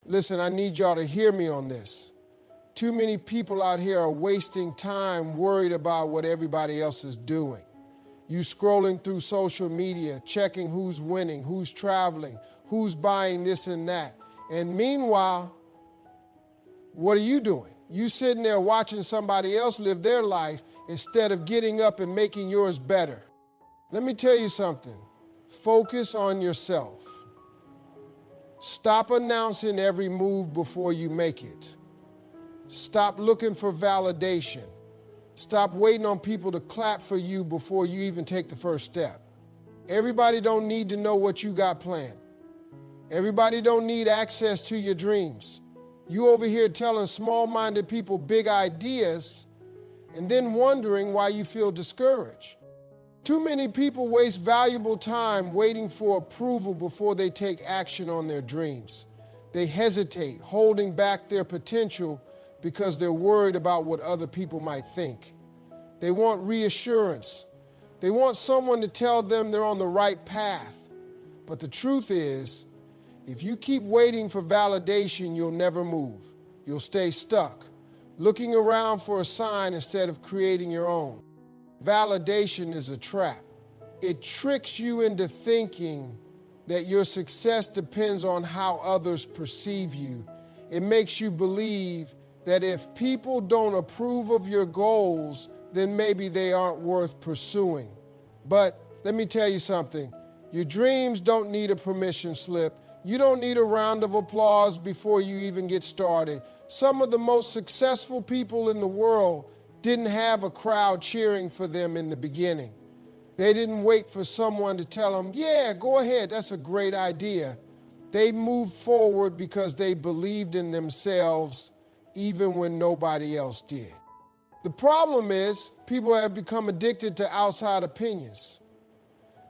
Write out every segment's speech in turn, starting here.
Listen, I need y'all to hear me on this. Too many people out here are wasting time worried about what everybody else is doing. You scrolling through social media, checking who's winning, who's traveling, who's buying this and that. And meanwhile, what are you doing? You sitting there watching somebody else live their life instead of getting up and making yours better. Let me tell you something. Focus on yourself. Stop announcing every move before you make it. Stop looking for validation. Stop waiting on people to clap for you before you even take the first step. Everybody don't need to know what you got planned. Everybody don't need access to your dreams. You over here telling small-minded people big ideas and then wondering why you feel discouraged. Too many people waste valuable time waiting for approval before they take action on their dreams. They hesitate, holding back their potential because they're worried about what other people might think. They want reassurance. They want someone to tell them they're on the right path. But the truth is, if you keep waiting for validation, you'll never move. You'll stay stuck, looking around for a sign instead of creating your own. Validation is a trap. It tricks you into thinking that your success depends on how others perceive you. It makes you believe that if people don't approve of your goals, then maybe they aren't worth pursuing. But let me tell you something. Your dreams don't need a permission slip. You don't need a round of applause before you even get started. Some of the most successful people in the world didn't have a crowd cheering for them in the beginning. They didn't wait for someone to tell them, yeah, go ahead, that's a great idea. They moved forward because they believed in themselves even when nobody else did. The problem is people have become addicted to outside opinions.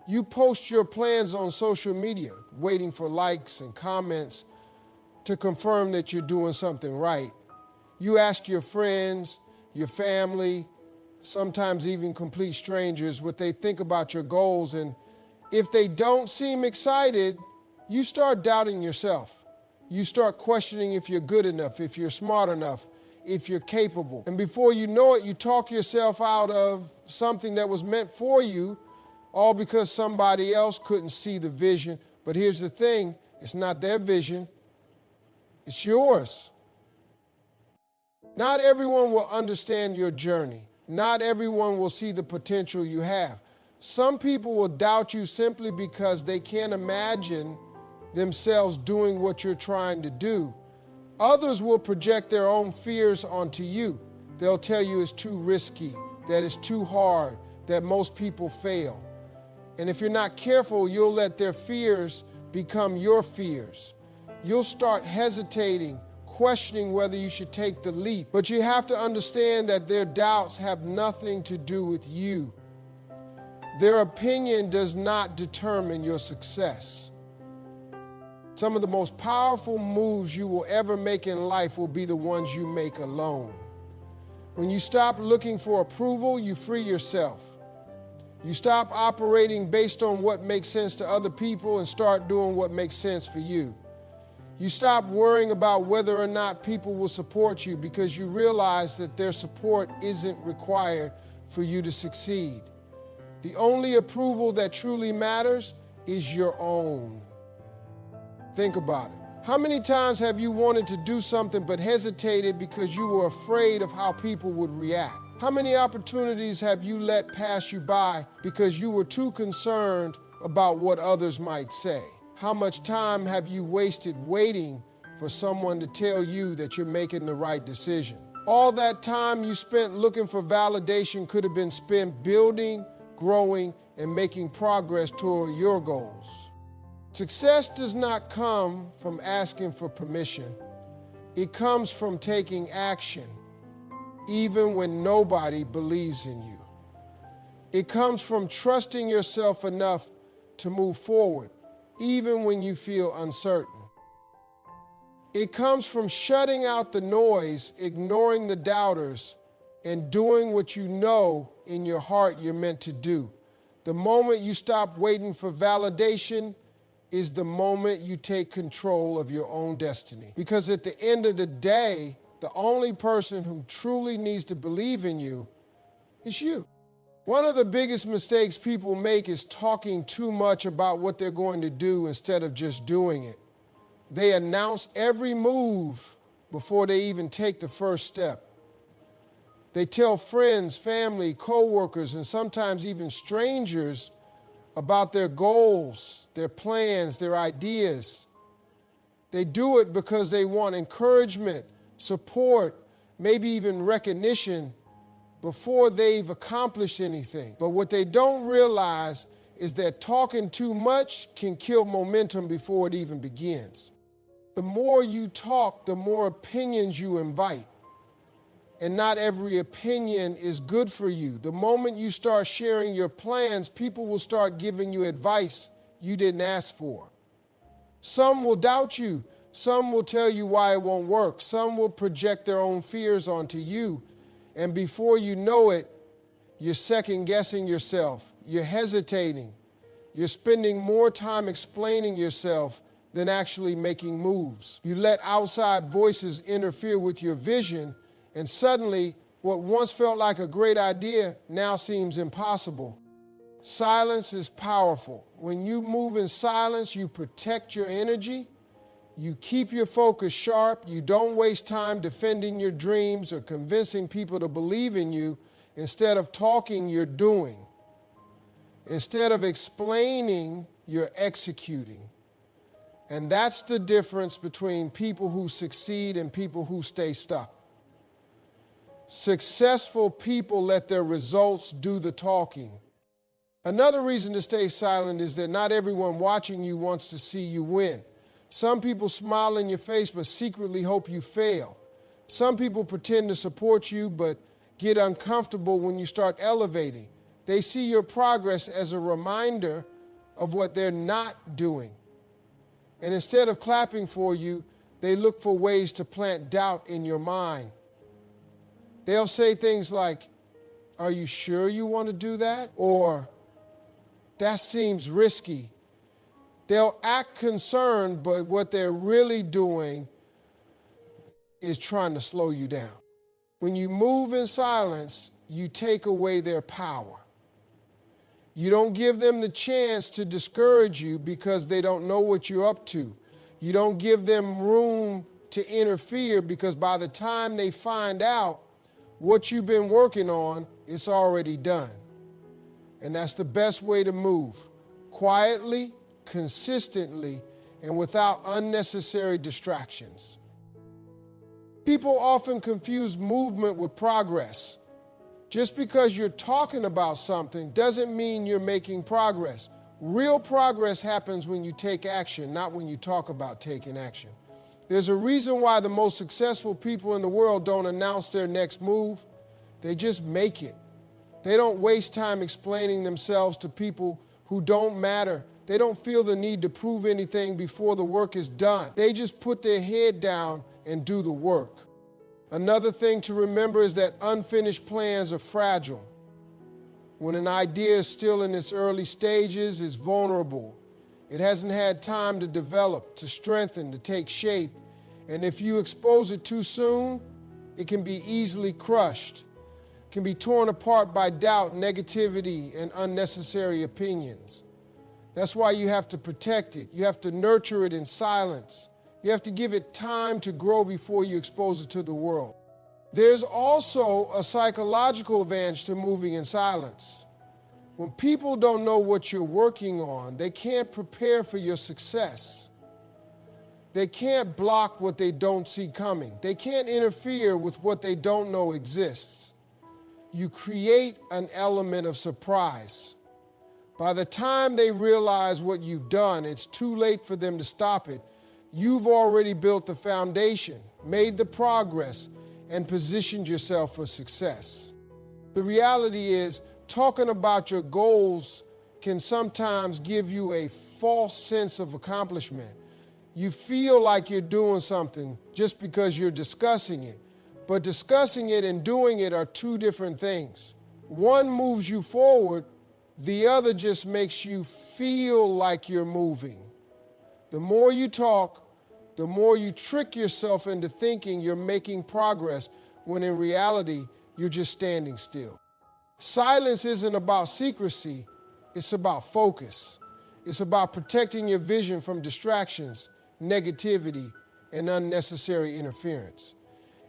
You post your plans on social media, waiting for likes and comments to confirm that you're doing something right. You ask your friends, your family, sometimes even complete strangers what they think about your goals, and if they don't seem excited, you start doubting yourself. You start questioning if you're good enough, if you're smart enough, if you're capable. And before you know it, you talk yourself out of something that was meant for you, all because somebody else couldn't see the vision. But here's the thing, it's not their vision, it's yours. Not everyone will understand your journey. Not everyone will see the potential you have. Some people will doubt you simply because they can't imagine themselves doing what you're trying to do. Others will project their own fears onto you. They'll tell you it's too risky, that it's too hard, that most people fail. And if you're not careful, you'll let their fears become your fears. You'll start hesitating, questioning whether you should take the leap. But you have to understand that their doubts have nothing to do with you. Their opinion does not determine your success. Some of the most powerful moves you will ever make in life will be the ones you make alone. When you stop looking for approval, you free yourself. You stop operating based on what makes sense to other people and start doing what makes sense for you. You stop worrying about whether or not people will support you because you realize that their support isn't required for you to succeed. The only approval that truly matters is your own. Think about it. How many times have you wanted to do something but hesitated because you were afraid of how people would react? How many opportunities have you let pass you by because you were too concerned about what others might say? How much time have you wasted waiting for someone to tell you that you're making the right decision? All that time you spent looking for validation could have been spent building, growing, and making progress toward your goals. Success does not come from asking for permission. It comes from taking action, even when nobody believes in you. It comes from trusting yourself enough to move forward, even when you feel uncertain. It comes from shutting out the noise, ignoring the doubters, and doing what you know in your heart you're meant to do. The moment you stop waiting for validation is the moment you take control of your own destiny. Because at the end of the day, the only person who truly needs to believe in you is you. One of the biggest mistakes people make is talking too much about what they're going to do instead of just doing it. They announce every move before they even take the first step. They tell friends, family, coworkers, and sometimes even strangers about their goals, their plans, their ideas. They do it because they want encouragement, support, maybe even recognition before they've accomplished anything. But what they don't realize is that talking too much can kill momentum before it even begins. The more you talk, the more opinions you invite. And not every opinion is good for you. The moment you start sharing your plans, people will start giving you advice you didn't ask for. Some will doubt you. Some will tell you why it won't work. Some will project their own fears onto you. And before you know it, you're second-guessing yourself. You're hesitating. You're spending more time explaining yourself than actually making moves. You let outside voices interfere with your vision, and suddenly, what once felt like a great idea now seems impossible. Silence is powerful. When you move in silence, you protect your energy, you keep your focus sharp, you don't waste time defending your dreams or convincing people to believe in you. Instead of talking, you're doing. Instead of explaining, you're executing. And that's the difference between people who succeed and people who stay stuck. Successful people let their results do the talking. Another reason to stay silent is that not everyone watching you wants to see you win. Some people smile in your face but secretly hope you fail. Some people pretend to support you but get uncomfortable when you start elevating. They see your progress as a reminder of what they're not doing. And instead of clapping for you, they look for ways to plant doubt in your mind. They'll say things like, "Are you sure you want to do that?" Or, "That seems risky." They'll act concerned, but what they're really doing is trying to slow you down. When you move in silence, you take away their power. You don't give them the chance to discourage you because they don't know what you're up to. You don't give them room to interfere because by the time they find out what you've been working on, it's already done. And that's the best way to move. Quietly, consistently, and without unnecessary distractions. People often confuse movement with progress. Just because you're talking about something doesn't mean you're making progress. Real progress happens when you take action, not when you talk about taking action. There's a reason why the most successful people in the world don't announce their next move. They just make it. They don't waste time explaining themselves to people who don't matter. They don't feel the need to prove anything before the work is done. They just put their head down and do the work. Another thing to remember is that unfinished plans are fragile. When an idea is still in its early stages, it's vulnerable. It hasn't had time to develop, to strengthen, to take shape. And if you expose it too soon, it can be easily crushed. It can be torn apart by doubt, negativity, and unnecessary opinions. That's why you have to protect it. You have to nurture it in silence. You have to give it time to grow before you expose it to the world. There's also a psychological advantage to moving in silence. When people don't know what you're working on, they can't prepare for your success. They can't block what they don't see coming. They can't interfere with what they don't know exists. You create an element of surprise. By the time they realize what you've done, it's too late for them to stop it. You've already built the foundation, made the progress, and positioned yourself for success. The reality is, talking about your goals can sometimes give you a false sense of accomplishment. You feel like you're doing something just because you're discussing it. But discussing it and doing it are two different things. One moves you forward, the other just makes you feel like you're moving. The more you talk, the more you trick yourself into thinking you're making progress when in reality, you're just standing still. Silence isn't about secrecy, it's about focus. It's about protecting your vision from distractions, negativity, and unnecessary interference.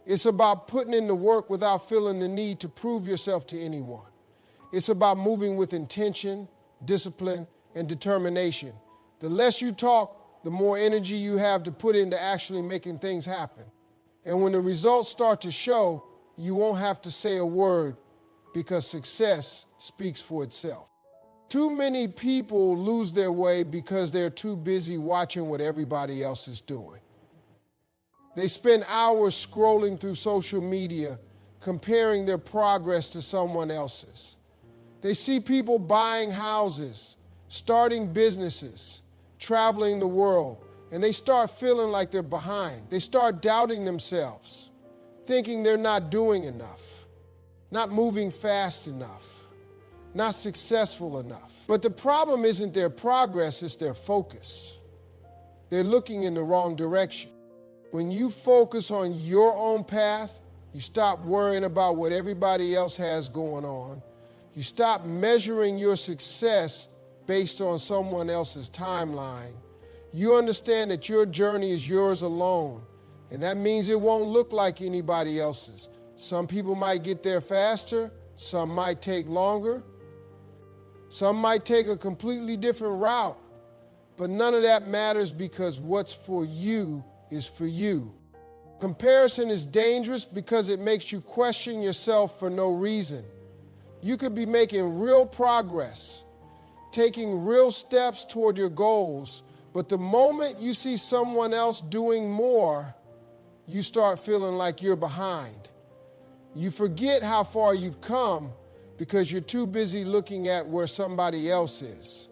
It's about putting in the work without feeling the need to prove yourself to anyone. It's about moving with intention, discipline, and determination. The less you talk, the more energy you have to put into actually making things happen. And when the results start to show, you won't have to say a word because success speaks for itself. Too many people lose their way because they're too busy watching what everybody else is doing. They spend hours scrolling through social media, comparing their progress to someone else's. They see people buying houses, starting businesses, traveling the world, and they start feeling like they're behind. They start doubting themselves, thinking they're not doing enough, not moving fast enough, not successful enough. But the problem isn't their progress, it's their focus. They're looking in the wrong direction. When you focus on your own path, you stop worrying about what everybody else has going on. You stop measuring your success based on someone else's timeline. You understand that your journey is yours alone, and that means it won't look like anybody else's. Some people might get there faster, some might take longer, some might take a completely different route, but none of that matters because what's for you is for you. Comparison is dangerous because it makes you question yourself for no reason. You could be making real progress, taking real steps toward your goals, but the moment you see someone else doing more, you start feeling like you're behind. You forget how far you've come because you're too busy looking at where somebody else is.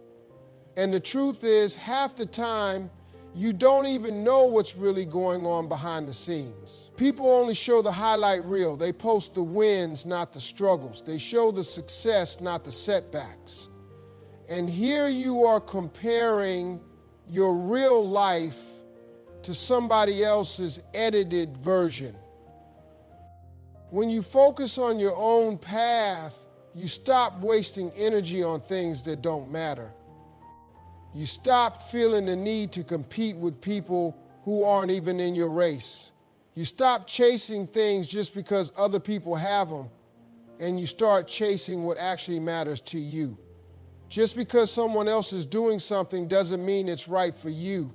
And the truth is, half the time, you don't even know what's really going on behind the scenes. People only show the highlight reel. They post the wins, not the struggles. They show the success, not the setbacks. And here you are comparing your real life to somebody else's edited version. When you focus on your own path, you stop wasting energy on things that don't matter. You stop feeling the need to compete with people who aren't even in your race. You stop chasing things just because other people have them, and you start chasing what actually matters to you. Just because someone else is doing something doesn't mean it's right for you.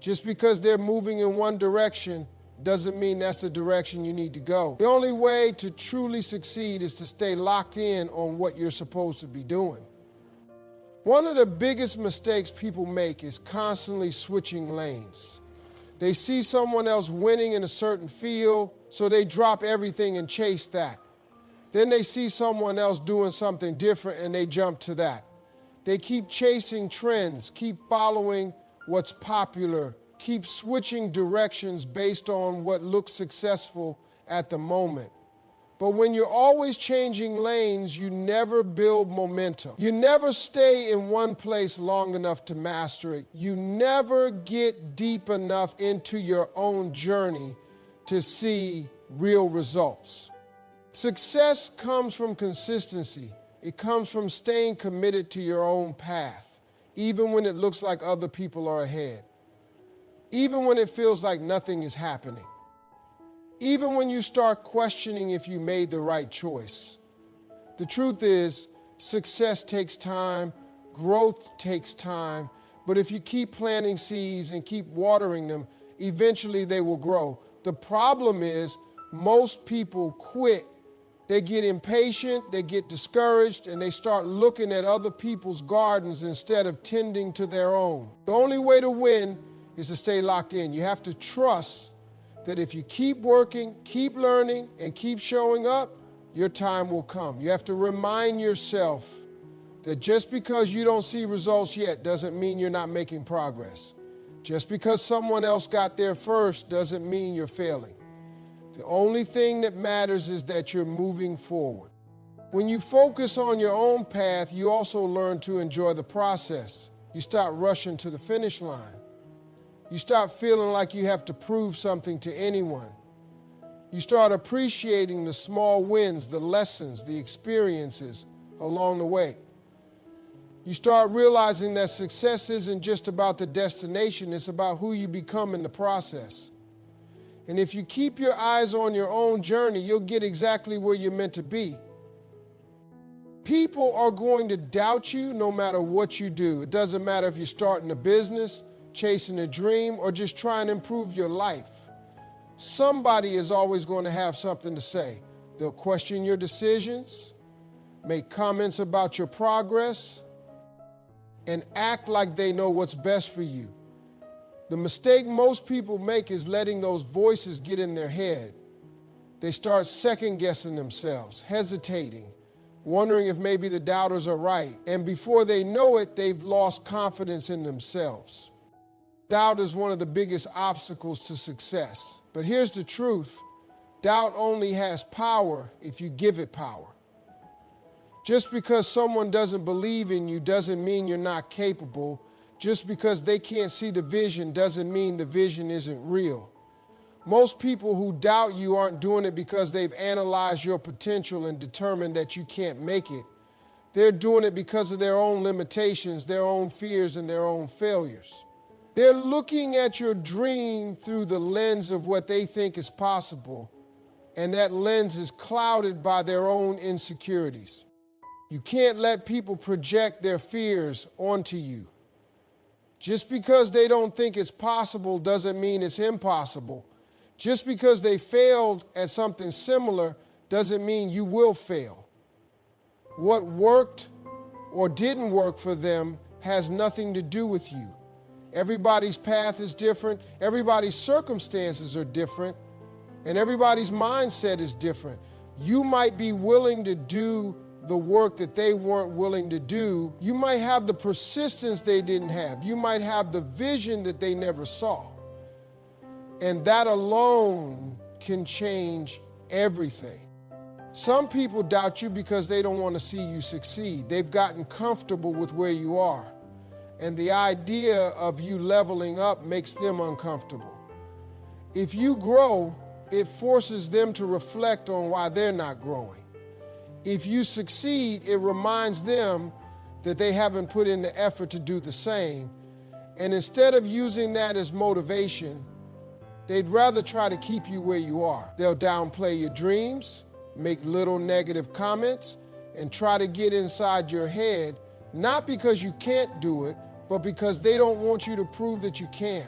Just because they're moving in one direction doesn't mean that's the direction you need to go. The only way to truly succeed is to stay locked in on what you're supposed to be doing. One of the biggest mistakes people make is constantly switching lanes. They see someone else winning in a certain field, so they drop everything and chase that. Then they see someone else doing something different and they jump to that. They keep chasing trends, keep following what's popular, keep switching directions based on what looks successful at the moment. But when you're always changing lanes, you never build momentum. You never stay in one place long enough to master it. You never get deep enough into your own journey to see real results. Success comes from consistency. It comes from staying committed to your own path, even when it looks like other people are ahead, even when it feels like nothing is happening. Even when you start questioning if you made the right choice. The truth is, success takes time, growth takes time, but if you keep planting seeds and keep watering them, eventually they will grow. The problem is, most people quit. They get impatient, they get discouraged, and they start looking at other people's gardens instead of tending to their own. The only way to win is to stay locked in. You have to trust that if you keep working, keep learning, and keep showing up, your time will come. You have to remind yourself that just because you don't see results yet doesn't mean you're not making progress. Just because someone else got there first doesn't mean you're failing. The only thing that matters is that you're moving forward. When you focus on your own path, you also learn to enjoy the process. You start rushing to the finish line. You start feeling like you have to prove something to anyone. You start appreciating the small wins, the lessons, the experiences along the way. You start realizing that success isn't just about the destination, it's about who you become in the process. And if you keep your eyes on your own journey, you'll get exactly where you're meant to be. People are going to doubt you no matter what you do. It doesn't matter if you're starting a business, chasing a dream, or just trying to improve your life. Somebody is always going to have something to say. They'll question your decisions, make comments about your progress, and act like they know what's best for you. The mistake most people make is letting those voices get in their head. They start second-guessing themselves, hesitating, wondering if maybe the doubters are right. And before they know it, they've lost confidence in themselves. Doubt is one of the biggest obstacles to success. But here's the truth. Doubt only has power if you give it power. Just because someone doesn't believe in you doesn't mean you're not capable. Just because they can't see the vision doesn't mean the vision isn't real. Most people who doubt you aren't doing it because they've analyzed your potential and determined that you can't make it. They're doing it because of their own limitations, their own fears, and their own failures. They're looking at your dream through the lens of what they think is possible, and that lens is clouded by their own insecurities. You can't let people project their fears onto you. Just because they don't think it's possible doesn't mean it's impossible. Just because they failed at something similar doesn't mean you will fail. What worked or didn't work for them has nothing to do with you. Everybody's path is different, everybody's circumstances are different, and everybody's mindset is different. You might be willing to do the work that they weren't willing to do. You might have the persistence they didn't have. You might have the vision that they never saw. And that alone can change everything. Some people doubt you because they don't want to see you succeed. They've gotten comfortable with where you are. And the idea of you leveling up makes them uncomfortable. If you grow, it forces them to reflect on why they're not growing. If you succeed, it reminds them that they haven't put in the effort to do the same. And instead of using that as motivation, they'd rather try to keep you where you are. They'll downplay your dreams, make little negative comments, and try to get inside your head, not because you can't do it, but because they don't want you to prove that you can.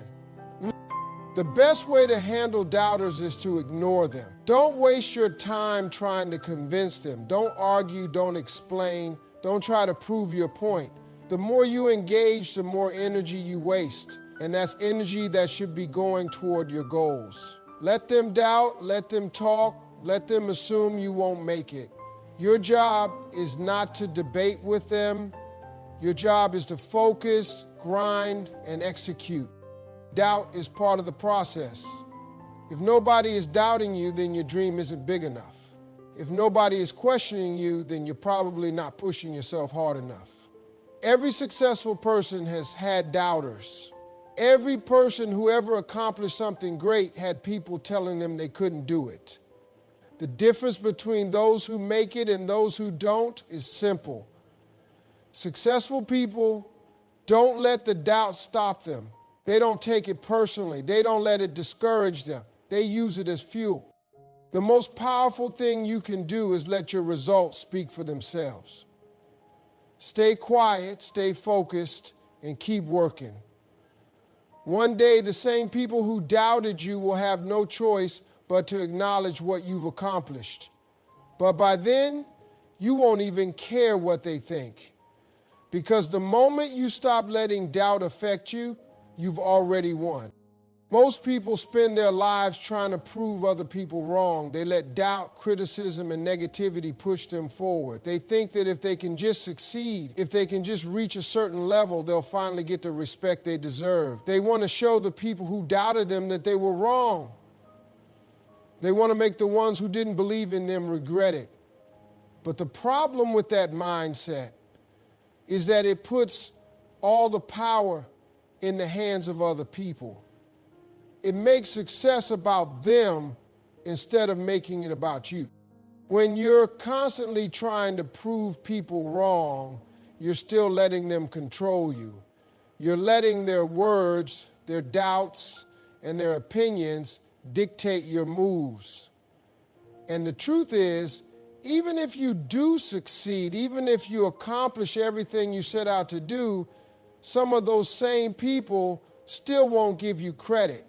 The best way to handle doubters is to ignore them. Don't waste your time trying to convince them. Don't argue, don't explain, don't try to prove your point. The more you engage, the more energy you waste. And that's energy that should be going toward your goals. Let them doubt, let them talk, let them assume you won't make it. Your job is not to debate with them. Your job is to focus, grind, and execute. Doubt is part of the process. If nobody is doubting you, then your dream isn't big enough. If nobody is questioning you, then you're probably not pushing yourself hard enough. Every successful person has had doubters. Every person who ever accomplished something great had people telling them they couldn't do it. The difference between those who make it and those who don't is simple. Successful people don't let the doubt stop them. They don't take it personally. They don't let it discourage them. They use it as fuel. The most powerful thing you can do is let your results speak for themselves. Stay quiet, stay focused, and keep working. One day, the same people who doubted you will have no choice but to acknowledge what you've accomplished. But by then, you won't even care what they think. Because the moment you stop letting doubt affect you, you've already won. Most people spend their lives trying to prove other people wrong. They let doubt, criticism, and negativity push them forward. They think that if they can just succeed, if they can just reach a certain level, they'll finally get the respect they deserve. They want to show the people who doubted them that they were wrong. They want to make the ones who didn't believe in them regret it. But the problem with that mindset is that it puts all the power in the hands of other people. It makes success about them instead of making it about you. When you're constantly trying to prove people wrong, you're still letting them control you. You're letting their words, their doubts, and their opinions dictate your moves. And the truth is, even if you do succeed, even if you accomplish everything you set out to do, some of those same people still won't give you credit.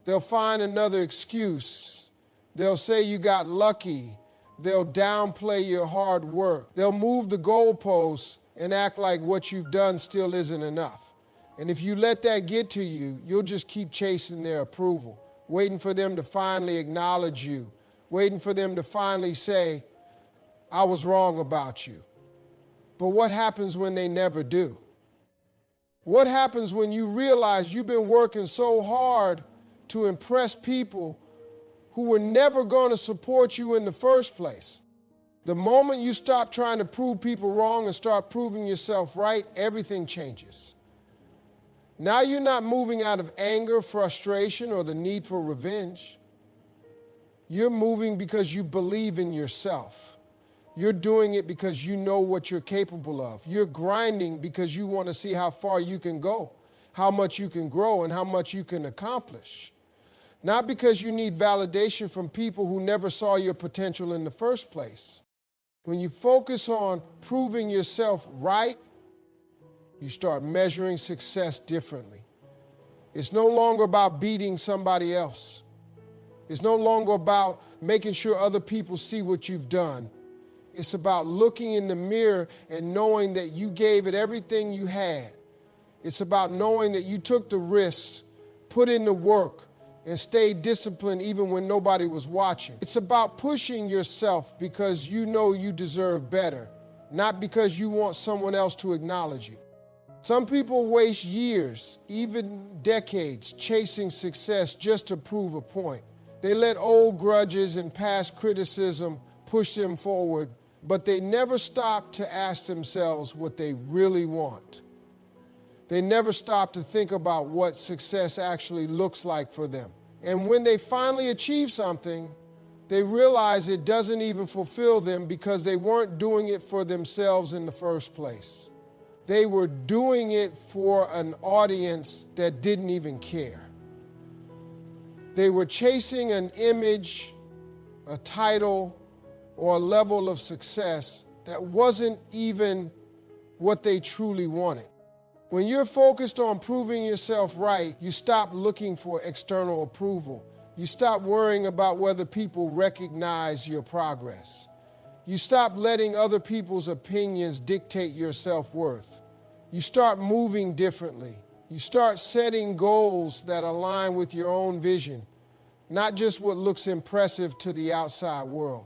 They'll find another excuse. They'll say you got lucky. They'll downplay your hard work. They'll move the goalposts and act like what you've done still isn't enough. And if you let that get to you, you'll just keep chasing their approval, waiting for them to finally acknowledge you, waiting for them to finally say, I was wrong about you. But what happens when they never do? What happens when you realize you've been working so hard to impress people who were never going to support you in the first place? The moment you stop trying to prove people wrong and start proving yourself right, everything changes. Now you're not moving out of anger, frustration, or the need for revenge. You're moving because you believe in yourself. You're doing it because you know what you're capable of. You're grinding because you want to see how far you can go, how much you can grow, and how much you can accomplish. Not because you need validation from people who never saw your potential in the first place. When you focus on proving yourself right, you start measuring success differently. It's no longer about beating somebody else. It's no longer about making sure other people see what you've done. It's about looking in the mirror and knowing that you gave it everything you had. It's about knowing that you took the risks, put in the work, and stayed disciplined even when nobody was watching. It's about pushing yourself because you know you deserve better, not because you want someone else to acknowledge you. Some people waste years, even decades, chasing success just to prove a point. They let old grudges and past criticism push them forward, but they never stop to ask themselves what they really want. They never stop to think about what success actually looks like for them. And when they finally achieve something, they realize it doesn't even fulfill them because they weren't doing it for themselves in the first place. They were doing it for an audience that didn't even care. They were chasing an image, a title, or a level of success that wasn't even what they truly wanted. When you're focused on proving yourself right, you stop looking for external approval. You stop worrying about whether people recognize your progress. You stop letting other people's opinions dictate your self-worth. You start moving differently. You start setting goals that align with your own vision, not just what looks impressive to the outside world.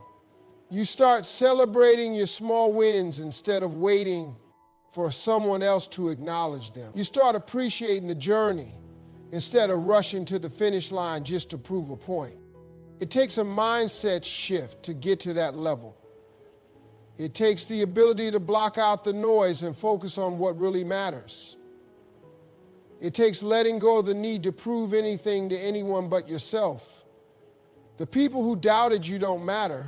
You start celebrating your small wins instead of waiting for someone else to acknowledge them. You start appreciating the journey instead of rushing to the finish line just to prove a point. It takes a mindset shift to get to that level. It takes the ability to block out the noise and focus on what really matters. It takes letting go of the need to prove anything to anyone but yourself. The people who doubted you don't matter.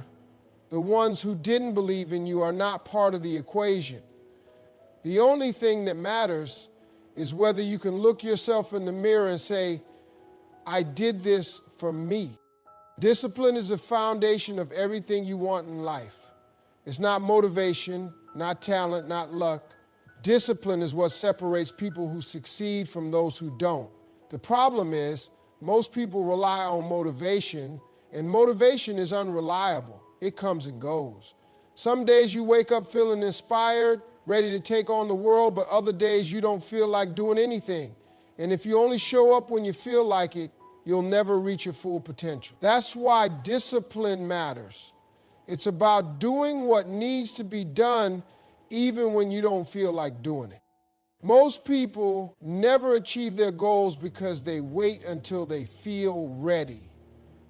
The ones who didn't believe in you are not part of the equation. The only thing that matters is whether you can look yourself in the mirror and say, I did this for me. Discipline is the foundation of everything you want in life. It's not motivation, not talent, not luck. Discipline is what separates people who succeed from those who don't. The problem is, most people rely on motivation, and motivation is unreliable. It comes and goes. Some days you wake up feeling inspired, ready to take on the world, but other days you don't feel like doing anything. And if you only show up when you feel like it, you'll never reach your full potential. That's why discipline matters. It's about doing what needs to be done even when you don't feel like doing it. Most people never achieve their goals because they wait until they feel ready.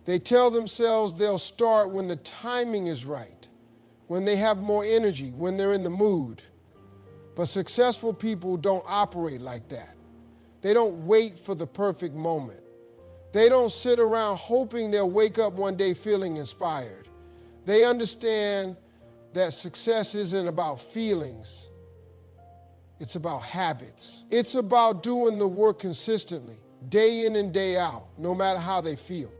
They tell themselves they'll start when the timing is right, when they have more energy, when they're in the mood. But successful people don't operate like that. They don't wait for the perfect moment. They don't sit around hoping they'll wake up one day feeling inspired. They understand that success isn't about feelings. It's about habits. It's about doing the work consistently, day in and day out, no matter how they feel.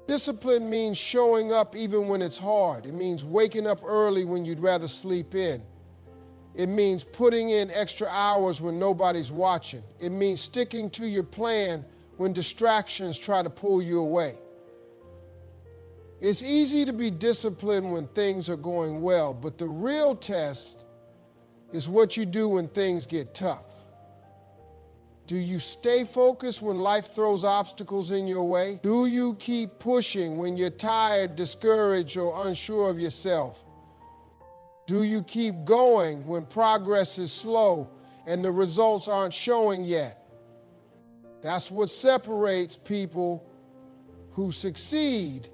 Discipline means showing up even when it's hard. It means waking up early when you'd rather sleep in. It means putting in extra hours when nobody's watching. It means sticking to your plan when distractions try to pull you away. It's easy to be disciplined when things are going well, but the real test is what you do when things get tough. Do you stay focused when life throws obstacles in your way? Do you keep pushing when you're tired, discouraged, or unsure of yourself? Do you keep going when progress is slow and the results aren't showing yet? That's what separates people who succeed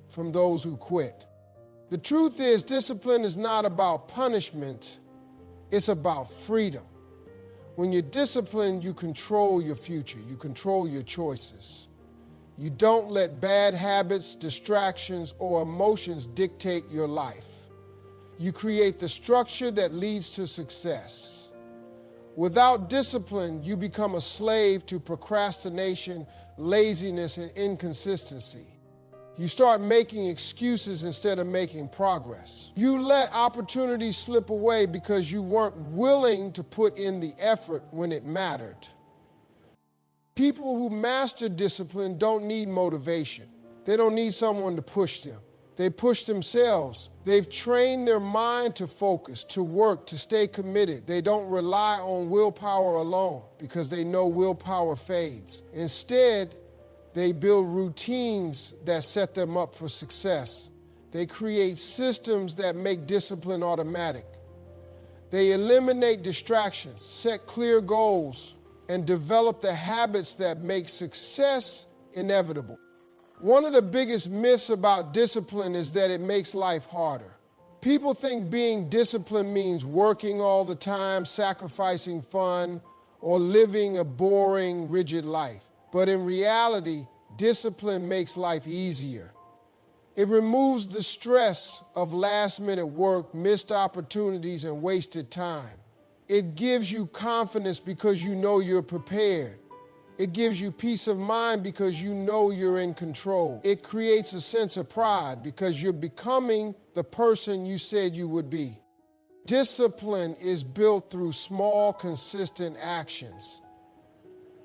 from those who quit. The truth is, discipline is not about punishment, it's about freedom. When you're disciplined, you control your future, you control your choices. You don't let bad habits, distractions, or emotions dictate your life. You create the structure that leads to success. Without discipline, you become a slave to procrastination, laziness, and inconsistency. You start making excuses instead of making progress. You let opportunities slip away because you weren't willing to put in the effort when it mattered. People who master discipline don't need motivation. They don't need someone to push them. They push themselves. They've trained their mind to focus, to work, to stay committed. They don't rely on willpower alone because they know willpower fades. Instead, they build routines that set them up for success. They create systems that make discipline automatic. They eliminate distractions, set clear goals, and develop the habits that make success inevitable. One of the biggest myths about discipline is that it makes life harder. People think being disciplined means working all the time, sacrificing fun, or living a boring, rigid life. But in reality, discipline makes life easier. It removes the stress of last-minute work, missed opportunities, and wasted time. It gives you confidence because you know you're prepared. It gives you peace of mind because you know you're in control. It creates a sense of pride because you're becoming the person you said you would be. Discipline is built through small, consistent actions.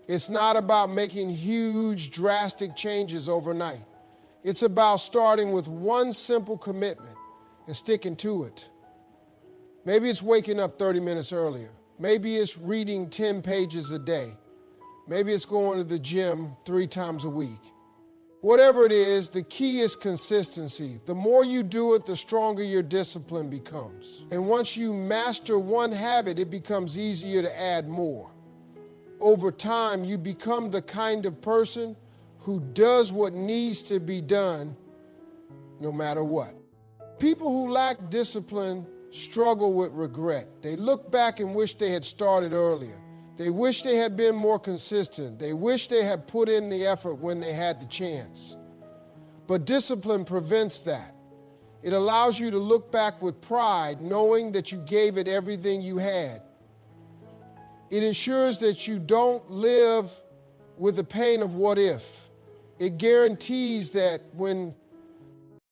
It's not about making huge, drastic changes overnight. It's about starting with one simple commitment and sticking to it. Maybe it's waking up 30 minutes earlier. Maybe it's reading 10 pages a day. Maybe it's going to the gym 3 times a week. Whatever it is, the key is consistency. The more you do it, the stronger your discipline becomes. And once you master one habit, it becomes easier to add more. Over time, you become the kind of person who does what needs to be done no matter what. People who lack discipline struggle with regret. They look back and wish they had started earlier. They wish they had been more consistent. They wish they had put in the effort when they had the chance. But discipline prevents that. It allows you to look back with pride, knowing that you gave it everything you had. It ensures that you don't live with the pain of what if. It guarantees that when